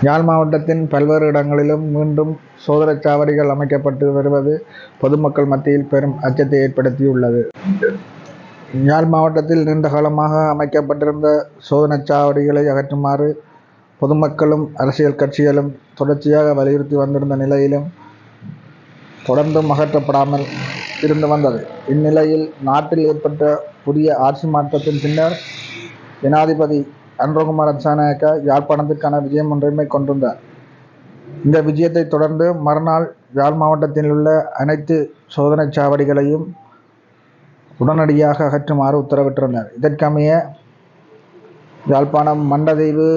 யாழ் மாவட்டத்தின் பல்வேறு இடங்களிலும் மீண்டும் சோதனைச் சாவடிகள் அமைக்கப்பட்டு வருவது பொதுமக்கள் மத்தியில் பெரும் அச்சத்தை ஏற்படுத்தியுள்ளது. யாழ் மாவட்டத்தில் நீண்ட காலமாக அமைக்கப்பட்டிருந்த சோதனைச் சாவடிகளை அகற்றுமாறு பொதுமக்களும் அரசியல் கட்சிகளும் தொடர்ச்சியாக வலியுறுத்தி வந்திருந்த நிலையிலும் தொடர்ந்தும் அகற்றப்படாமல் இருந்து வந்தது. இந்நிலையில் நாட்டில் ஏற்பட்ட புதிய ஆட்சி மாற்றத்தின் பின்னர் ஜனாதிபதி அனுரகுமார திசாநாயக்க யாழ்ப்பாணத்திற்கான விஜயம் ஒன்றை மேற்கொண்டிருந்தார். இந்த விஜயத்தை தொடர்ந்து மறுநாள் யாழ் மாவட்டத்தில் உள்ள அனைத்து சோதனைச் சாவடிகளையும் உடனடியாக அகற்றுமாறு உத்தரவிட்டிருந்தார். இதற்கமைய யாழ்ப்பாணம் மண்டதீவு,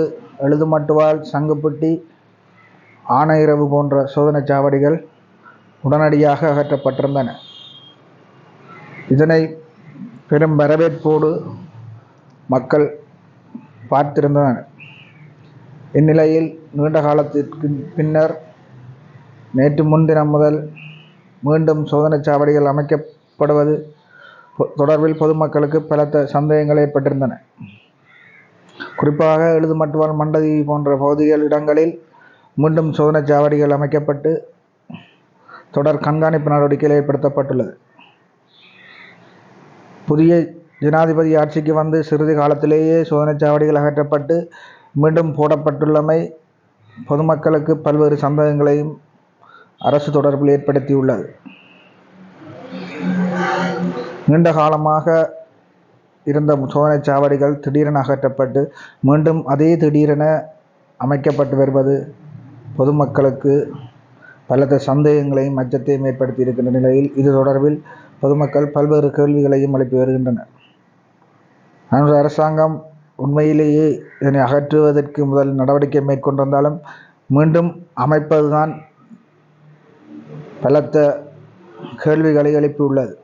எழுதுமட்டுவாழ், சங்குப்பட்டி, ஆனையிறவு போன்ற சோதனைச் சாவடிகள் உடனடியாக அகற்றப்பட்டிருந்தன. இதனை பெரும் வரவேற்போடு மக்கள் பார்த்திருந்தனர். இந்நிலையில் நீண்ட காலத்திற்கு பின்னர் நேற்று முன்தினம் முதல் மீண்டும் சோதனைச் சாவடிகள் அமைக்கப்படுவது தொடர்பில் பொதுமக்களுக்கு பலத்த சந்தேகங்கள் ஏற்பட்டிருந்தன. குறிப்பாக எழுதுமட்டுவாழ், மண்டதீவு போன்ற பகுதிகள் இடங்களில் மீண்டும் சோதனைச் சாவடிகள் அமைக்கப்பட்டு தொடர் கண்காணிப்பு நடவடிக்கைகள் ஏற்படுத்தப்பட்டுள்ளது. புதிய ஜனாதிபதி ஆட்சிக்கு வந்து சிறிது காலத்திலேயே சோதனைச் சாவடிகள் அகற்றப்பட்டு மீண்டும் போடப்பட்டுள்ளமை பொதுமக்களுக்கு பல்வேறு சந்தேகங்களையும் அரசு தொடர்பில் ஏற்படுத்தியுள்ளது. நீண்ட காலமாக இருந்த சோதனைச் சாவடிகள் திடீரென அகற்றப்பட்டு மீண்டும் திடீரென அமைக்கப்பட்டு வருவது பொதுமக்களுக்கு பலத்த சந்தேகங்களையும் அச்சத்தையும் ஏற்படுத்தி இருக்கின்ற நிலையில் இது தொடர்பில் பொதுமக்கள் பல்வேறு கேள்விகளையும் எழுப்பி வருகின்றனர். அரசாங்கம் உண்மையிலேயே இதனை அகற்றுவதற்கு முதல் நடவடிக்கை மேற்கொண்டிருந்தாலும் மீண்டும் அமைப்பதுதான் பலத்த கேள்விகளை எழுப்பியுள்ளது.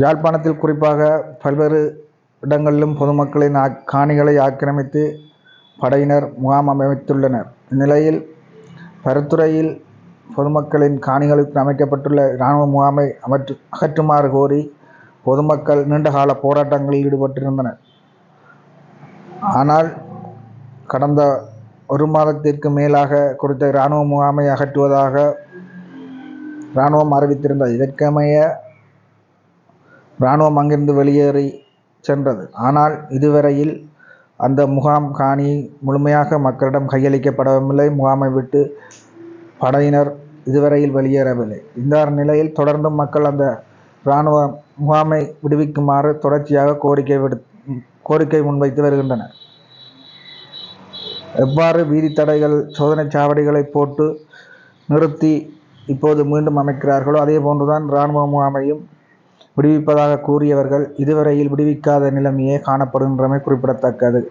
யாழ்ப்பாணத்தில் குறிப்பாக பல்வேறு இடங்களிலும் பொதுமக்களின் காணிகளை ஆக்கிரமித்து படையினர் முகாம் அமைத்துள்ளனர். இந்நிலையில் பருத்துறையில் பொதுமக்களின் காணிகளுக்கு அமைக்கப்பட்டுள்ள இராணுவ முகாமை அகற்றுமாறு கோரி பொதுமக்கள் நீண்டகால போராட்டங்களில் ஈடுபட்டிருந்தனர். ஆனால் கடந்த ஒரு மாதத்திற்கு மேலாக குறித்த இராணுவ முகாமை அகற்றுவதாக இராணுவம் அறிவித்திருந்தது. இதற்கமைய இராணுவம் அங்கிருந்து வெளியேறி சென்றது. ஆனால் இதுவரையில் அந்த முகாம் காணி முழுமையாக மக்களிடம் கையளிக்கப்படவில்லை. முகாமை விட்டு படையினர் இதுவரையில் வெளியேறவில்லை. இந்த நிலையில் தொடர்ந்தும் மக்கள் அந்த இராணுவ முகாமை விடுவிக்குமாறு தொடர்ச்சியாக கோரிக்கை முன்வைத்து வருகின்றனர். எவ்வாறு வீதி தடைகள், சோதனைச் சாவடிகளை போட்டு நிறுத்தி இப்போது மீண்டும் அமைக்கிறார்களோ அதே போன்றுதான் இராணுவ முகாமையும் விடுவிப்பதாக கூறியவர்கள் இதுவரையில் விடுவிக்காத நிலைமையே காணப்படுகின்றமை குறிப்பிடத்தக்கது.